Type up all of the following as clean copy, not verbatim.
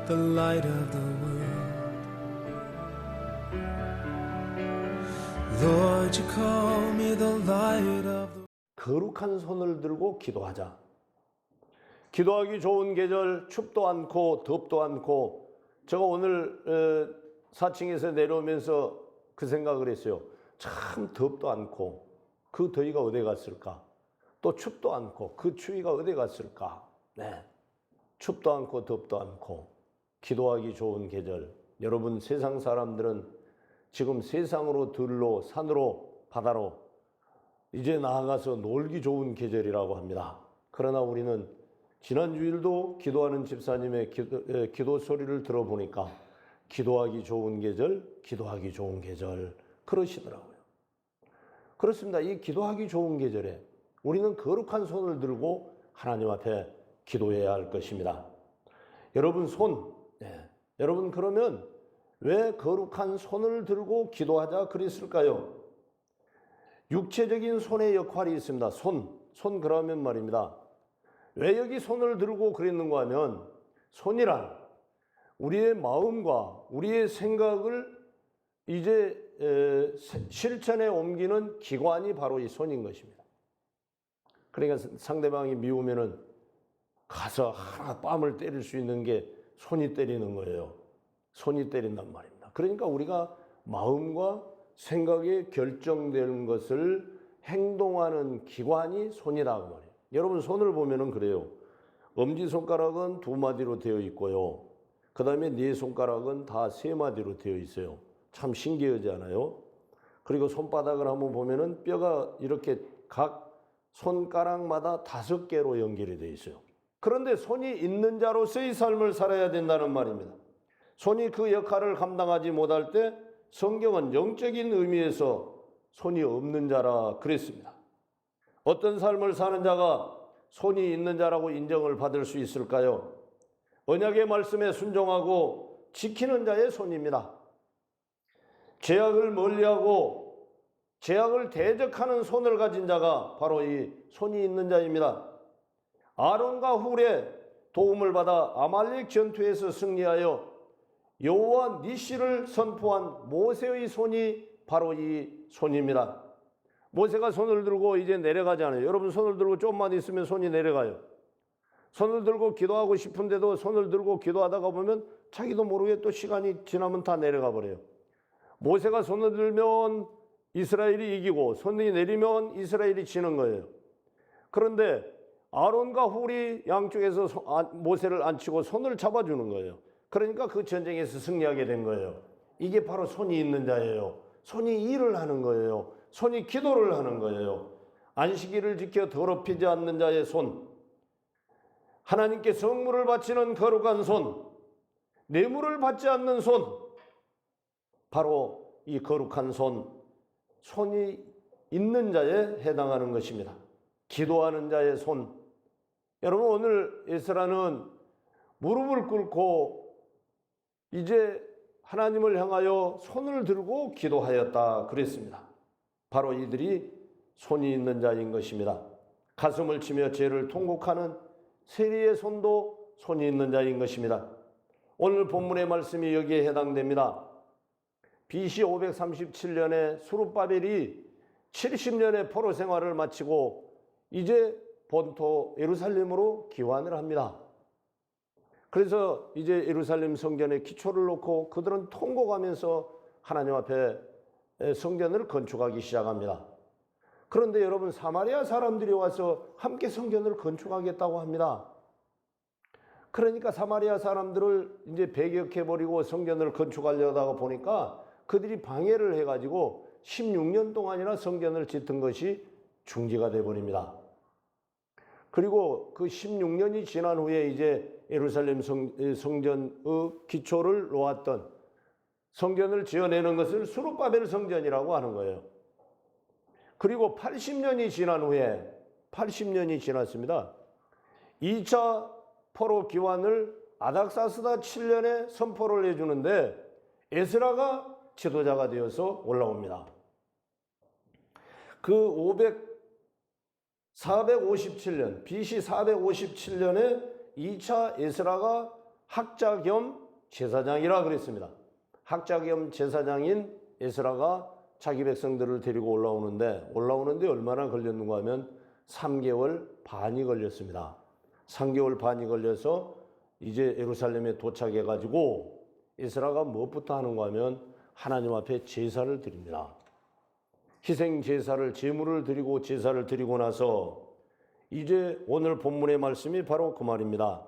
the light of the world. Lord, you call me the light of the 거룩한 손을 들고 기도하자. 기도하기 좋은 계절, 춥도 않고 덥도 않고. 제가 오늘 4층에서 내려오면서 그 생각을 했어요. 참 덥도 않고 그 더위가 어디 갔을까? 또 춥도 않고 그 추위가 어디 갔을까? 네, 춥도 않고 덥도 않고 기도하기 좋은 계절. 여러분, 세상 사람들은 지금 세상으로 들로 산으로 바다로 이제 나아가서 놀기 좋은 계절이라고 합니다. 그러나 우리는 지난 주일도 기도하는 집사님의 기도 소리를 들어보니까 기도하기 좋은 계절, 기도하기 좋은 계절 그러시더라고요. 그렇습니다. 이 기도하기 좋은 계절에 우리는 거룩한 손을 들고 하나님 앞에 기도해야 할 것입니다. 여러분, 여러분, 그러면 왜 거룩한 손을 들고 기도하자 그랬을까요? 육체적인 손의 역할이 있습니다. 손 그러면 말입니다. 왜 여기 손을 들고 그랬는가 하면 손이란 우리의 마음과 우리의 생각을 이제 실천에 옮기는 기관이 바로 이 손인 것입니다. 그러니까 상대방이 미우면은 가서 하나 뺨을 때릴 수 있는 게 손이 때리는 거예요. 손이 때린단 말입니다. 그러니까 우리가 마음과 생각에 결정되는 것을 행동하는 기관이 손이라고 말해요. 여러분, 손을 보면은 그래요. 엄지손가락은 2마디로 되어 있고요. 그 다음에 4손가락은 다 3마디로 되어 있어요. 참 신기하지 않아요? 그리고 손바닥을 한번 보면은 뼈가 이렇게 각 손가락마다 5개로 연결이 되어 있어요. 그런데 손이 있는 자로서의 삶을 살아야 된다는 말입니다. 손이 그 역할을 감당하지 못할 때 성경은 영적인 의미에서 손이 없는 자라 그랬습니다. 어떤 삶을 사는 자가 손이 있는 자라고 인정을 받을 수 있을까요? 언약의 말씀에 순종하고 지키는 자의 손입니다. 죄악을 멀리하고 죄악을 대적하는 손을 가진 자가 바로 이 손이 있는 자입니다. 아론과 훌의 도움을 받아 아말렉 전투에서 승리하여 여호와 니시를 선포한 모세의 손이 바로 이 손입니다. 모세가 손을 들고 이제 내려가잖아요. 여러분, 손을 들고 좀만 있으면 손이 내려가요. 손을 들고 기도하고 싶은데도 손을 들고 기도하다가 보면 자기도 모르게 또 시간이 지나면 다 내려가 버려요. 모세가 손을 들면 이스라엘이 이기고 손이 내리면 이스라엘이 지는 거예요. 그런데 아론과 훌이 양쪽에서 모세를 앉히고 손을 잡아주는 거예요. 그러니까 그 전쟁에서 승리하게 된 거예요. 이게 바로 손이 있는 자예요. 손이 일을 하는 거예요. 손이 기도를 하는 거예요. 안식일을 지켜 더럽히지 않는 자의 손, 하나님께 성물을 바치는 거룩한 손, 뇌물을 받지 않는 손, 바로 이 거룩한 손이 있는 자에 해당하는 것입니다. 기도하는 자의 손. 여러분, 오늘 에스라는 무릎을 꿇고 이제 하나님을 향하여 손을 들고 기도하였다 그랬습니다. 바로 이들이 손이 있는 자인 것입니다. 가슴을 치며 죄를 통곡하는 세리의 손도 손이 있는 자인 것입니다. 오늘 본문의 말씀이 여기에 해당됩니다. BC 537년에 수룹바벨이 70년의 포로 생활을 마치고 이제 본토 예루살렘으로 귀환을 합니다. 그래서 이제 예루살렘 성전에 기초를 놓고 그들은 통곡하면서 하나님 앞에 성전을 건축하기 시작합니다. 그런데 여러분, 사마리아 사람들이 와서 함께 성전을 건축하겠다고 합니다. 그러니까 사마리아 사람들을 이제 배격해버리고 성전을 건축하려다가 보니까 그들이 방해를 해가지고 16년 동안이나 성전을 짓던 것이 중지가 돼버립니다. 그리고 그 16년이 지난 후에 이제 예루살렘 성전의 기초를 놓았던 성전을 지어내는 것을 수룹바벨 성전이라고 하는 거예요. 그리고 80년이 지난 후에 80년이 지났습니다. 2차 포로 귀환을 아닥사스다 7년에 선포를 해주는데 에스라가 지도자가 되어서 올라옵니다. 그 457년 BC 457년에 2차 에스라가 학자 겸 제사장이라 그랬습니다. 학자 겸 제사장인 에스라가 자기 백성들을 데리고 올라오는데 얼마나 걸렸는가 하면 3개월 반이 걸렸습니다. 3개월 반이 걸려서 이제 예루살렘에 도착해 가지고 에스라가 무엇부터 하는가 하면 하나님 앞에 제사를 드립니다. 희생 제사를, 제물을 드리고 제사를 드리고 나서 이제 오늘 본문의 말씀이 바로 그 말입니다.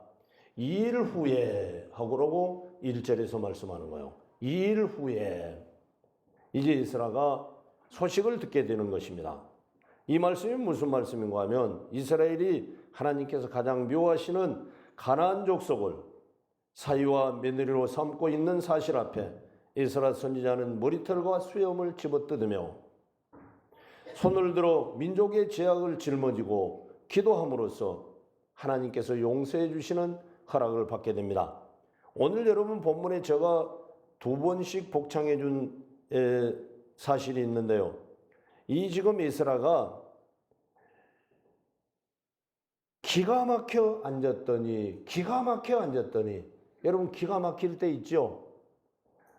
2일 후에 하고 그러고 1절에서 말씀하는 거예요. 2일 후에 이제 이스라가 소식을 듣게 되는 것입니다. 이 말씀이 무슨 말씀인가 하면 이스라엘이 하나님께서 가장 묘하시는 가나안 족속을 사위와 며느리로 삼고 있는 사실 앞에 에스라 선지자는 머리털과 수염을 집어뜯으며 손을 들어 민족의 죄악을 짊어지고 기도함으로써 하나님께서 용서해 주시는 허락을 받게 됩니다. 오늘 여러분 본문에 제가 2번씩 복창해 준 사실이 있는데요. 이 지금 에스라가 기가 막혀 앉았더니 여러분 기가 막힐 때 있죠?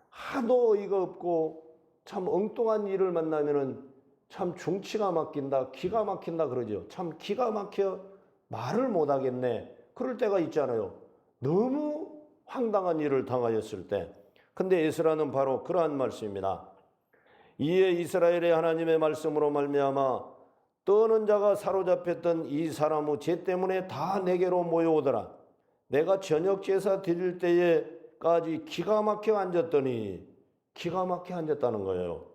하도 어이가 없고 참 엉뚱한 일을 만나면은 참 중치가 막힌다, 기가 막힌다 그러죠. 참 기가 막혀 말을 못하겠네. 그럴 때가 있잖아요. 너무 황당한 일을 당하였을 때. 근데 에스라는 바로 그러한 말씀입니다. 이에 이스라엘의 하나님의 말씀으로 말미암아 떠는 자가 사로잡혔던 이 사람의 죄 때문에 다 내게로 모여오더라. 내가 저녁 제사 드릴 때에까지 기가 막혀 앉았다는 거예요.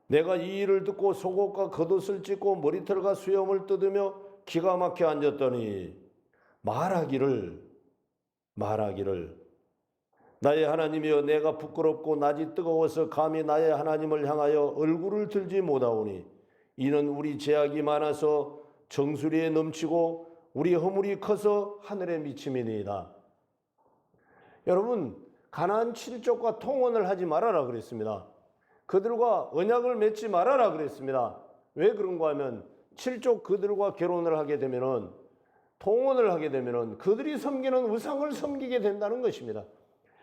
내가 이 일을 듣고 속옷과 겉옷을 찢고 머리털과 수염을 뜯으며 기가 막혀 앉았더니 말하기를 나의 하나님이여 내가 부끄럽고 낯이 뜨거워서 감히 나의 하나님을 향하여 얼굴을 들지 못하오니 이는 우리 죄악이 많아서 정수리에 넘치고 우리 허물이 커서 하늘에 미침이니이다. 여러분 가나안 7족과 통혼을 하지 말아라 그랬습니다. 그들과 언약을 맺지 말아라 그랬습니다. 왜 그런가 하면 7족 그들과 결혼을 하게 되면은 통혼을 하게 되면은 그들이 섬기는 우상을 섬기게 된다는 것입니다.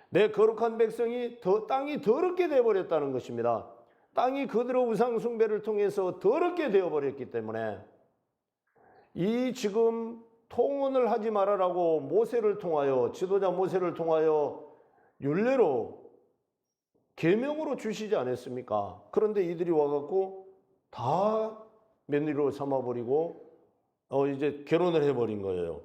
내 거룩한 백성이 땅이 더럽게 되어버렸다는 것입니다. 땅이 그들의 우상 숭배를 통해서 더럽게 되어버렸기 때문에 이 지금 통혼을 하지 말아라고 모세를 통하여 지도자 모세를 통하여 율례로 계명으로 주시지 않았습니까? 그런데 이들이 와갖고 다 며느리로 삼아버리고 이제 결혼을 해버린 거예요.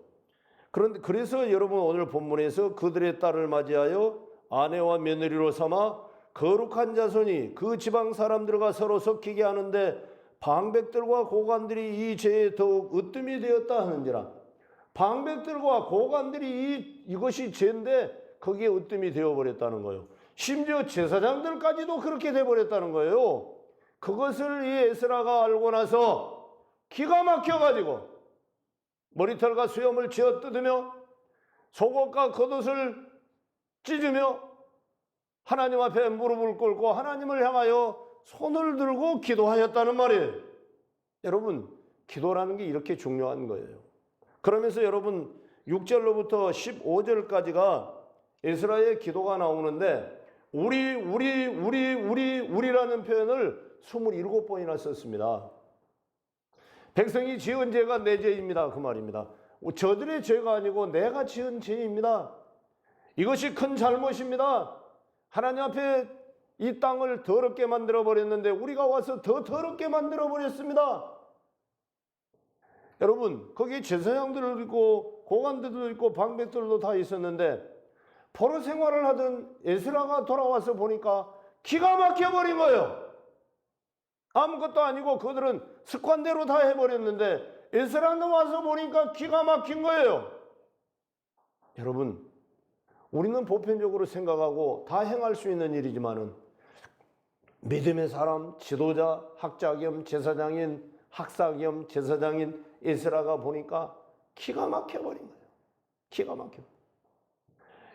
그런데 그래서 여러분 오늘 본문에서 그들의 딸을 맞이하여 아내와 며느리로 삼아 거룩한 자손이 그 지방 사람들과 서로 섞이게 하는데 방백들과 고관들이 이 죄에 더욱 으뜸이 되었다 하는지라. 방백들과 고관들이 이것이 죄인데 거기에 으뜸이 되어버렸다는 거예요. 심지어 제사장들까지도 그렇게 돼버렸다는 거예요. 그것을 이 에스라가 알고 나서 기가 막혀가지고 머리털과 수염을 쥐어 뜯으며 속옷과 겉옷을 찢으며 하나님 앞에 무릎을 꿇고 하나님을 향하여 손을 들고 기도하였다는 말이에요. 여러분 기도라는 게 이렇게 중요한 거예요. 그러면서 여러분 6절로부터 15절까지가 에스라의 기도가 나오는데 우리라는 표현을 27번이나 썼습니다. 백성이 지은 죄가 내 죄입니다. 그 말입니다. 저들의 죄가 아니고 내가 지은 죄입니다. 이것이 큰 잘못입니다. 하나님 앞에 이 땅을 더럽게 만들어 버렸는데 우리가 와서 더 더럽게 만들어 버렸습니다. 여러분 거기 제사장들도 있고 고관들도 있고 방백들도 다 있었는데 포로 생활을 하던 에스라가 돌아와서 보니까 기가 막혀버린 거예요. 아무것도 아니고 그들은 습관대로 다 해버렸는데 에스라는 와서 보니까 기가 막힌 거예요. 여러분 우리는 보편적으로 생각하고 다 행할 수 있는 일이지만은 믿음의 사람, 지도자, 학자 겸 제사장인, 학사 겸 제사장인 에스라가 보니까 기가 막혀버린 거예요. 기가 막혀.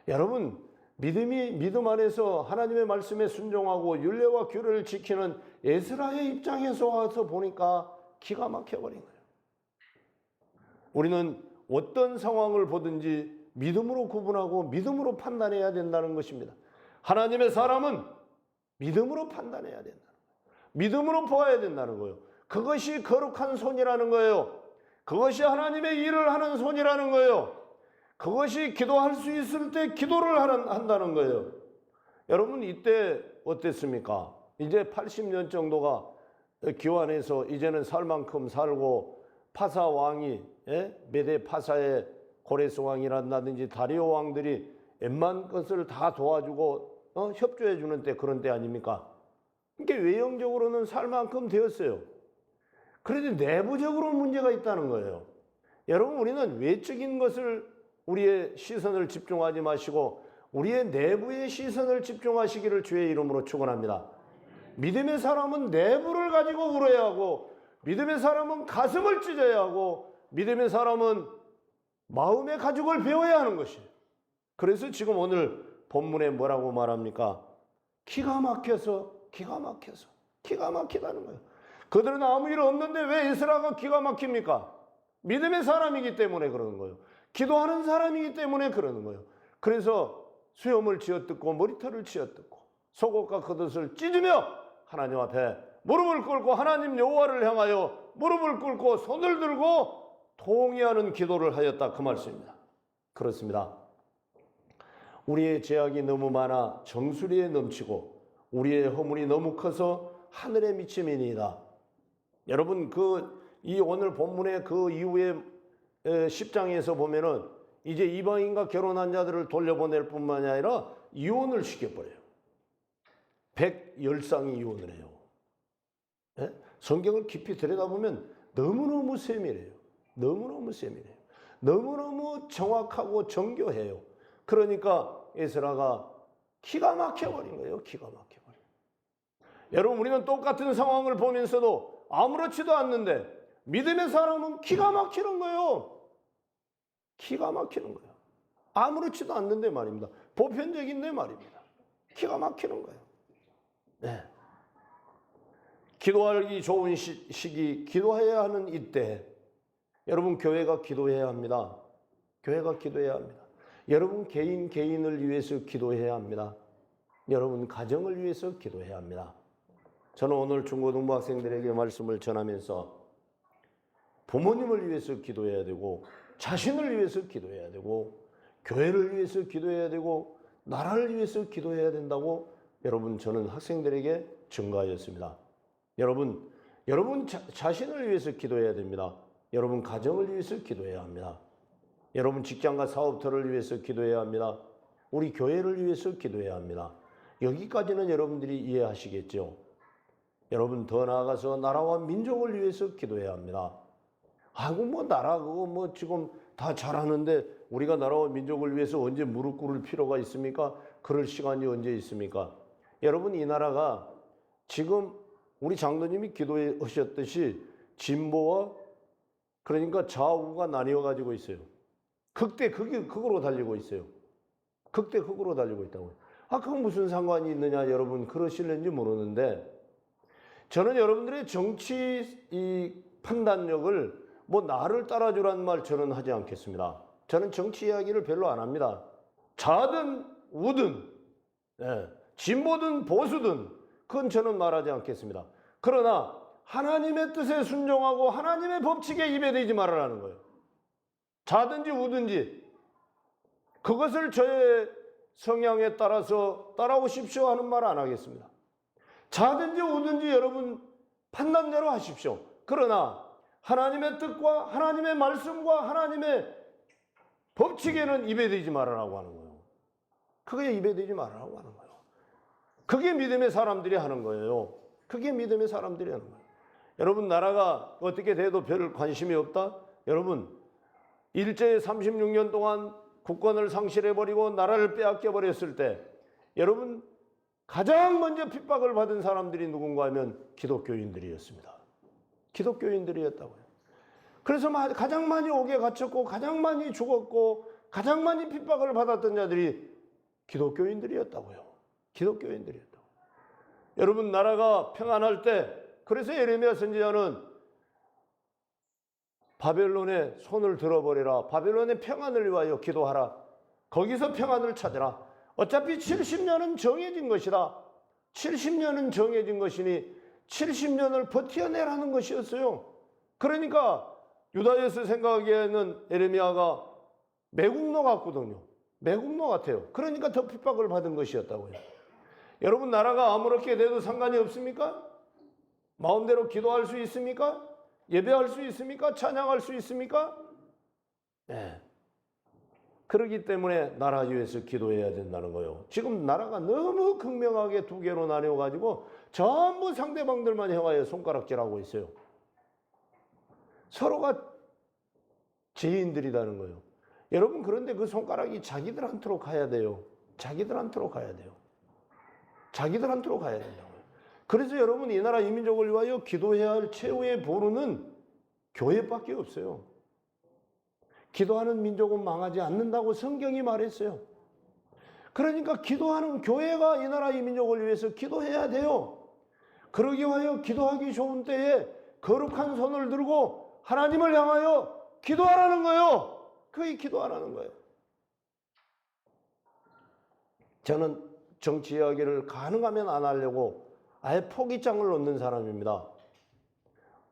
여러분 믿음 안에서 하나님의 말씀에 순종하고 율례와 규례를 지키는 에스라의 입장에서 와서 보니까 기가 막혀버린 거예요. 우리는 어떤 상황을 보든지 믿음으로 구분하고 믿음으로 판단해야 된다는 것입니다. 하나님의 사람은 믿음으로 판단해야 된다는 거예요. 믿음으로 보아야 된다는 거예요. 그것이 거룩한 손이라는 거예요. 그것이 하나님의 일을 하는 손이라는 거예요. 그것이 기도할 수 있을 때 기도를 한다는 거예요. 여러분 이때 어땠습니까? 이제 80년 정도가 기환해서 이제는 살 만큼 살고 파사 왕이 메데 파사의 고레스 왕이란다든지 다리오 왕들이 웬만 것을 다 도와주고 협조해 주는 때 그런 때 아닙니까? 그러니까 외형적으로는 살 만큼 되었어요. 그런데 내부적으로 문제가 있다는 거예요. 여러분 우리는 외적인 것을 우리의 시선을 집중하지 마시고 우리의 내부의 시선을 집중하시기를 주의 이름으로 축원합니다. 믿음의 사람은 내부를 가지고 울어야 하고 믿음의 사람은 가슴을 찢어야 하고 믿음의 사람은 마음의 가죽을 배워야 하는 것이에요. 그래서 지금 오늘 본문에 뭐라고 말합니까? 기가 막히다는 거예요. 그들은 아무 일 없는데 왜 에스라가 기가 막힙니까? 믿음의 사람이기 때문에 그러는 거예요. 기도하는 사람이기 때문에 그러는 거예요. 그래서 수염을 쥐어뜯고 머리털을 쥐어뜯고 속옷과 겉옷을 찢으며 하나님 앞에 무릎을 꿇고 하나님 여호와를 향하여 무릎을 꿇고 손을 들고 통회하는 기도를 하였다 그 말씀입니다. 그렇습니다. 우리의 죄악이 너무 많아 정수리에 넘치고 우리의 허물이 너무 커서 하늘에 미치미니이다. 여러분 이 오늘 본문의 그 이후에 10장에서 보면은 이제 이방인과 결혼한 자들을 돌려보낼 뿐만이 아니라 이혼을 시켜버려요. 110쌍이 이혼을 해요. 성경을 깊이 들여다보면 너무너무 세밀해요. 너무너무 정확하고 정교해요. 그러니까 에스라가 기가 막혀버린 거예요. 여러분 우리는 똑같은 상황을 보면서도 아무렇지도 않는데 믿음의 사람은 기가 막히는 거예요. 아무렇지도 않는데 말입니다. 보편적인데 말입니다. 기가 막히는 거예요. 네. 기도하기 좋은 시기, 기도해야 하는 이때 여러분 교회가 기도해야 합니다. 여러분 개인을 위해서 기도해야 합니다. 여러분 가정을 위해서 기도해야 합니다. 저는 오늘 중고등부 학생들에게 말씀을 전하면서 부모님을 위해서 기도해야 되고 자신을 위해서 기도해야 되고 교회를 위해서 기도해야 되고 나라를 위해서 기도해야 된다고 여러분 저는 학생들에게 증거하였습니다. 여러분 자신을 위해서 기도해야 됩니다. 여러분 가정을 위해서 기도해야 합니다. 여러분 직장과 사업터를 위해서 기도해야 합니다. 우리 교회를 위해서 기도해야 합니다. 여기까지는 여러분들이 이해하시겠죠? 여러분 더 나아가서 나라와 민족을 위해서 기도해야 합니다. 아이고 나라 그거 지금 다 잘하는데 우리가 나라와 민족을 위해서 언제 무릎 꿇을 필요가 있습니까? 그럴 시간이 언제 있습니까? 여러분 이 나라가 지금 우리 장로님이 기도하셨듯이 진보와 그러니까 좌우가 나뉘어 가지고 있어요. 극으로 달리고 있어요. 극으로 달리고 있다고요. 그건 무슨 상관이 있느냐 여러분 그러실는지 모르는데 저는 여러분들의 정치 이 판단력을 나를 따라주라는 말 저는 하지 않겠습니다. 저는 정치 이야기를 별로 안 합니다. 좌든 우든 진보든 보수든 그건 저는 말하지 않겠습니다. 그러나 하나님의 뜻에 순종하고 하나님의 법칙에 입에대지 말아라는 거예요. 좌든지 우든지 그것을 저의 성향에 따라서 따라오십시오 하는 말 안 하겠습니다. 좌든지 우든지 여러분 판단대로 하십시오. 그러나 하나님의 뜻과 하나님의 말씀과 하나님의 법칙에는 입에대지 말아라고 하는 거예요. 그게 입에대지 말아라고 하는 거예요. 그게 믿음의 사람들이 하는 거예요. 여러분 나라가 어떻게 돼도 별 관심이 없다? 여러분 일제 36년 동안 국권을 상실해버리고 나라를 빼앗겨버렸을 때 여러분 가장 먼저 핍박을 받은 사람들이 누군가 하면 기독교인들이었습니다. 기독교인들이었다고요. 그래서 가장 많이 옥에 갇혔고 가장 많이 죽었고 가장 많이 핍박을 받았던 자들이 기독교인들이었다고요. 여러분 나라가 평안할 때 그래서 예레미야 선지자는 바벨론의 손을 들어버리라. 바벨론의 평안을 위하여 기도하라. 거기서 평안을 찾으라. 어차피 70년은 정해진 것이다. 70년은 정해진 것이니 70년을 버텨내라는 것이었어요. 그러니까 유다에서 생각하기에는 에레미야가 매국노 같거든요. 매국노 같아요. 그러니까 더 핍박을 받은 것이었다고요. 여러분, 나라가 아무렇게 돼도 상관이 없습니까? 마음대로 기도할 수 있습니까? 예배할 수 있습니까? 찬양할 수 있습니까? 네. 그렇기 때문에 나라 위해서 기도해야 된다는 거예요. 지금 나라가 너무 극명하게 두 개로 나뉘어가지고 전부 상대방들만 향하여 손가락질하고 있어요. 서로가 죄인들이라는 거예요. 여러분, 그런데 그 손가락이 자기들한테로 가야 돼요. 자기들한테로 가야 돼요. 자기들한테로 가야 된다고요. 그래서 여러분, 이 나라 이민족을 위하여 기도해야 할 최후의 보루는 교회밖에 없어요. 기도하는 민족은 망하지 않는다고 성경이 말했어요. 그러니까 기도하는 교회가 이 나라 이민족을 위해서 기도해야 돼요. 그러기 위하여 기도하기 좋은 때에 거룩한 손을 들고 하나님을 향하여 기도하라는 거예요. 그게 기도하라는 거예요. 저는 정치 이야기를 가능하면 안 하려고 아예 포기장을 놓는 사람입니다.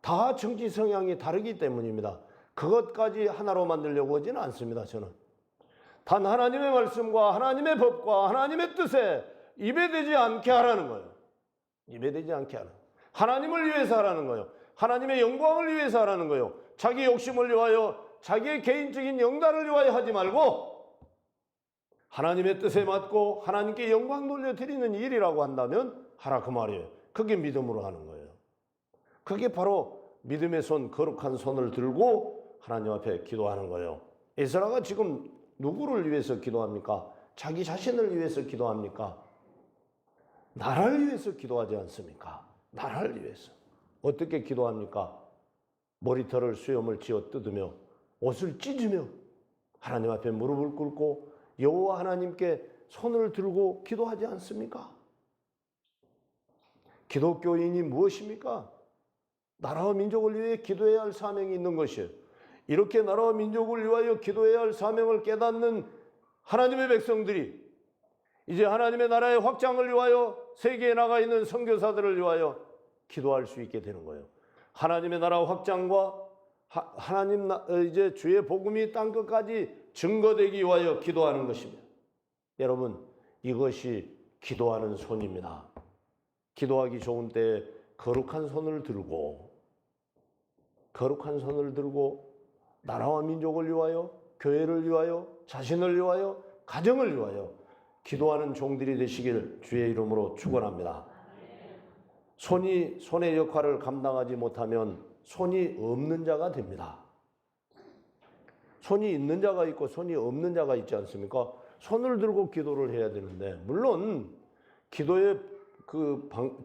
다 정치 성향이 다르기 때문입니다. 그것까지 하나로 만들려고 하지는 않습니다. 저는 단 하나님의 말씀과 하나님의 법과 하나님의 뜻에 입에대지 않게 하라는 거예요. 입에대지 않게 하라는 거예요. 하나님을 위해서 하라는 거예요. 하나님의 영광을 위해서 하라는 거예요. 자기 욕심을 위하여 자기의 개인적인 영달을 위하여 하지 말고 하나님의 뜻에 맞고 하나님께 영광 돌려드리는 일이라고 한다면 하라, 그 말이에요. 그게 믿음으로 하는 거예요. 그게 바로 믿음의 손, 거룩한 손을 들고 하나님 앞에 기도하는 거예요. 에스라가 지금 누구를 위해서 기도합니까? 자기 자신을 위해서 기도합니까? 나라를 위해서 기도하지 않습니까? 나라를 위해서. 어떻게 기도합니까? 머리털을 수염을 쥐어 뜯으며 옷을 찢으며 하나님 앞에 무릎을 꿇고 여호와 하나님께 손을 들고 기도하지 않습니까? 기독교인이 무엇입니까? 나라와 민족을 위해 기도해야 할 사명이 있는 것이에요. 이렇게 나라와 민족을 위하여 기도해야 할 사명을 깨닫는 하나님의 백성들이 이제 하나님의 나라의 확장을 위하여 세계에 나가 있는 선교사들을 위하여 기도할 수 있게 되는 거예요. 하나님의 나라 확장과 하나님 이제 주의 복음이 땅 끝까지 증거되기 위하여 기도하는 것입니다. 여러분, 이것이 기도하는 손입니다. 기도하기 좋은 때에 거룩한 손을 들고 나라와 민족을 위하여, 교회를 위하여, 자신을 위하여, 가정을 위하여 기도하는 종들이 되시길 주의 이름으로 축원합니다. 손이 손의 역할을 감당하지 못하면 손이 없는 자가 됩니다. 손이 있는 자가 있고 손이 없는 자가 있지 않습니까? 손을 들고 기도를 해야 되는데, 물론 기도의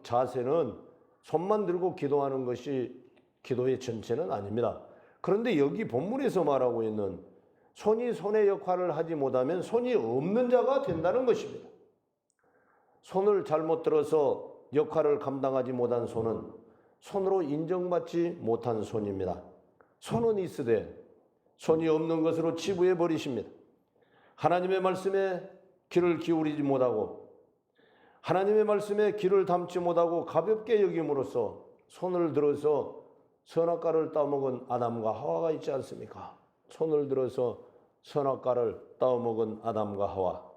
자세는 손만 들고 기도하는 것이 기도의 전체는 아닙니다. 그런데 여기 본문에서 말하고 있는 손이 손의 역할을 하지 못하면 손이 없는 자가 된다는 것입니다. 손을 잘못 들어서 역할을 감당하지 못한 손은 손으로 인정받지 못한 손입니다. 손은 있으되 손이 없는 것으로 치부해 버리십니다. 하나님의 말씀에 귀를 기울이지 못하고 하나님의 말씀에 귀를 담지 못하고 가볍게 여김으로써 손을 들어서 선악과를 따먹은 아담과 하와가 있지 않습니까? 손을 들어서 선악과를 따먹은 아담과 하와.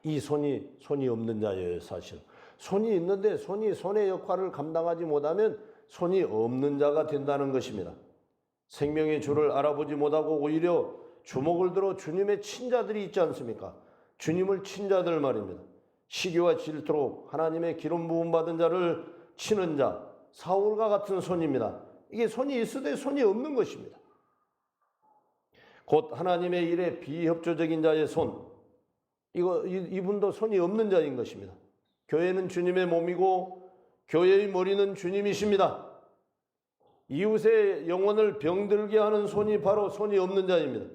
이 손이 없는 자예요, 사실. 손이 있는데 손이 손의 역할을 감당하지 못하면 손이 없는 자가 된다는 것입니다. 생명의 주를 알아보지 못하고 오히려 주먹을 들어 주님의 친자들이 있지 않습니까? 주님을 친자들 말입니다. 시기와 질투로 하나님의 기름 부음 받은 자를 치는 자, 사울과 같은 손입니다. 이게 손이 있으되 손이 없는 것입니다. 곧 하나님의 일에 비협조적인 자의 손, 이분도 손이 없는 자인 것입니다. 교회는 주님의 몸이고 교회의 머리는 주님이십니다. 이웃의 영혼을 병들게 하는 손이 바로 손이 없는 자입니다.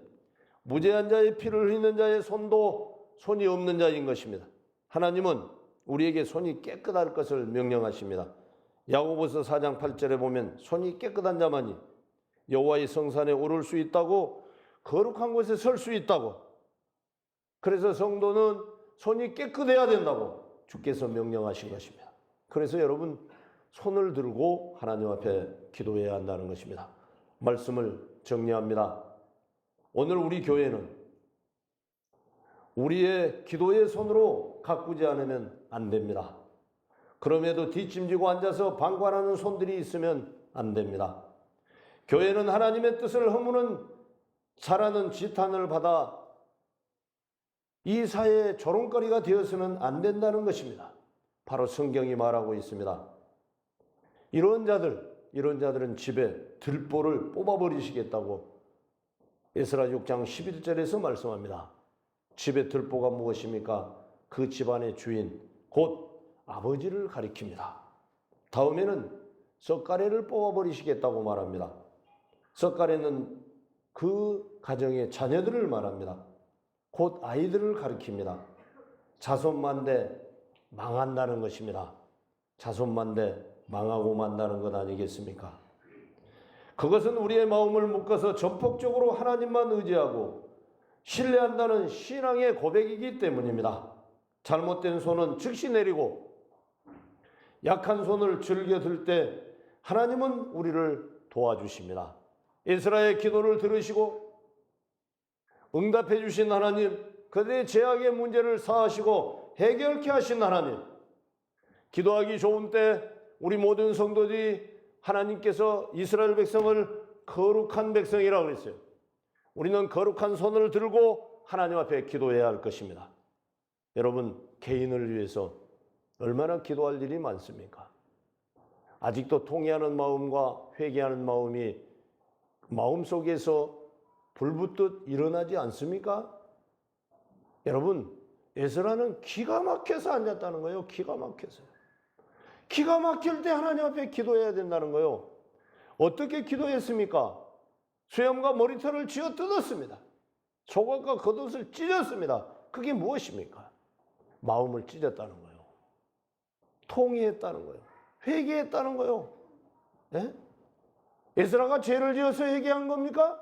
무죄한 자의 피를 흘리는 자의 손도 손이 없는 자인 것입니다. 하나님은 우리에게 손이 깨끗할 것을 명령하십니다. 야고보서 4장 8절에 보면 손이 깨끗한 자만이 여호와의 성산에 오를 수 있다고, 거룩한 곳에 설 수 있다고, 그래서 성도는 손이 깨끗해야 된다고 주께서 명령하신 것입니다. 그래서 여러분 손을 들고 하나님 앞에 기도해야 한다는 것입니다. 말씀을 정리합니다. 오늘 우리 교회는 우리의 기도의 손으로 가꾸지 않으면 안 됩니다. 그럼에도 뒷짐지고 앉아서 방관하는 손들이 있으면 안 됩니다. 교회는 하나님의 뜻을 허무는 잘하는 지탄을 받아 이 사회의 조롱거리가 되어서는 안 된다는 것입니다. 바로 성경이 말하고 있습니다. 이런 자들은 집에 들보를 뽑아버리시겠다고 에스라 6장 11절에서 말씀합니다. 집의 들보가 무엇입니까? 그 집안의 주인, 곧 아버지를 가리킵니다. 다음에는 썩가래를 뽑아버리시겠다고 말합니다. 썩가래는 그 가정의 자녀들을 말합니다. 곧 아이들을 가리킵니다. 자손만대 망한다는 것입니다. 자손만대 망하고 만다는 것 아니겠습니까? 그것은 우리의 마음을 묶어서 전폭적으로 하나님만 의지하고 신뢰한다는 신앙의 고백이기 때문입니다. 잘못된 손은 즉시 내리고 약한 손을 즐겨 들 때 하나님은 우리를 도와주십니다. 에스라의 기도를 들으시고 응답해 주신 하나님, 그들의 죄악의 문제를 사하시고 해결케 하신 하나님, 기도하기 좋은 때 우리 모든 성도들이 하나님께서 이스라엘 백성을 거룩한 백성이라고 그랬어요. 우리는 거룩한 손을 들고 하나님 앞에 기도해야 할 것입니다. 여러분, 개인을 위해서 얼마나 기도할 일이 많습니까? 아직도 통회하는 마음과 회개하는 마음이 마음속에서 불붙듯 일어나지 않습니까? 여러분, 에스라는 기가 막혀서 앉았다는 거예요. 기가 막혀서요. 기가 막힐 때 하나님 앞에 기도해야 된다는 거예요. 어떻게 기도했습니까? 수염과 머리털을 쥐어 뜯었습니다. 속옷과 겉옷을 찢었습니다. 그게 무엇입니까? 마음을 찢었다는 거예요. 통회했다는 거예요. 회개했다는 거예요. 네? 에스라가 죄를 지어서 회개한 겁니까?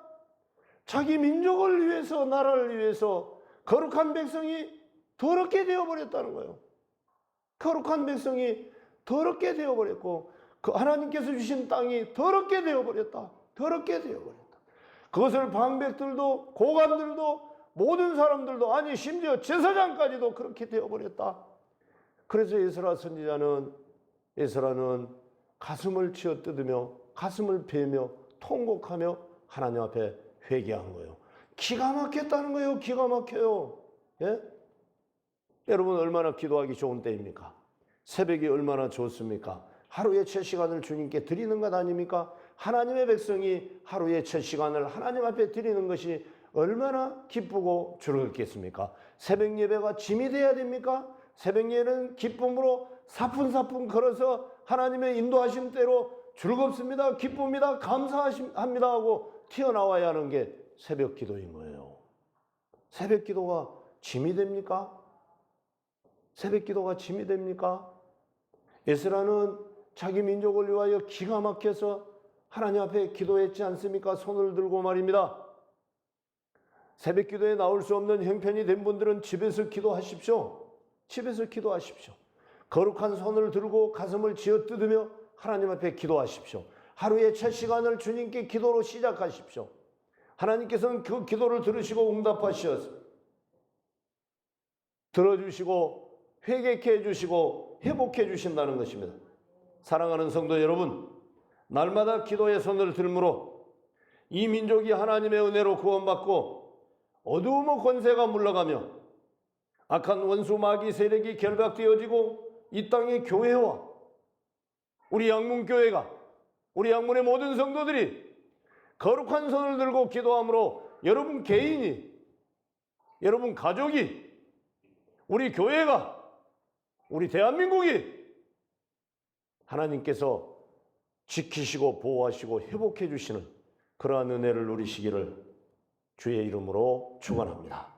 자기 민족을 위해서, 나라를 위해서 거룩한 백성이 더럽게 되어버렸다는 거예요. 거룩한 백성이 더럽게 되어버렸고 그 하나님께서 주신 땅이 더럽게 되어버렸다. 더럽게 되어버렸다. 그것을 방백들도 고관들도 모든 사람들도, 아니 심지어 제사장까지도 그렇게 되어버렸다. 그래서 에스라는 가슴을 치어 뜯으며 가슴을 베며 통곡하며 하나님 앞에 회개한 거예요. 기가 막혔다는 거예요. 기가 막혀요. 예? 여러분, 얼마나 기도하기 좋은 때입니까? 새벽이 얼마나 좋습니까? 하루의 첫 시간을 주님께 드리는 것 아닙니까? 하나님의 백성이 하루의 첫 시간을 하나님 앞에 드리는 것이 얼마나 기쁘고 즐겁겠습니까? 새벽 예배가 짐이 돼야 됩니까? 새벽 예배는 기쁨으로 사뿐사뿐 걸어서 하나님의 인도하심 대로 즐겁습니다, 기쁩니다, 감사합니다 하고 튀어나와야 하는 게 새벽 기도인 거예요. 새벽 기도가 짐이 됩니까? 새벽 기도가 짐이 됩니까? 에스라는 자기 민족을 위하여 기가 막혀서 하나님 앞에 기도했지 않습니까? 손을 들고 말입니다. 새벽 기도에 나올 수 없는 형편이 된 분들은 집에서 기도하십시오. 집에서 기도하십시오. 거룩한 손을 들고 가슴을 쥐어 뜯으며 하나님 앞에 기도하십시오. 하루의 첫 시간을 주님께 기도로 시작하십시오. 하나님께서는 그 기도를 들으시고 응답하셔서 들어주시고 회개케 해주시고 회복해 주신다는 것입니다. 사랑하는 성도 여러분, 날마다 기도의 손을 들므로 이 민족이 하나님의 은혜로 구원받고 어두움의 권세가 물러가며 악한 원수 마귀 세력이 결박되어지고 이 땅의 교회와 우리 양문교회가, 우리 양문의 모든 성도들이 거룩한 손을 들고 기도함으로 여러분 개인이, 여러분 가족이, 우리 교회가, 우리 대한민국이 하나님께서 지키시고 보호하시고 회복해 주시는 그러한 은혜를 누리시기를 주의 이름으로 축원합니다.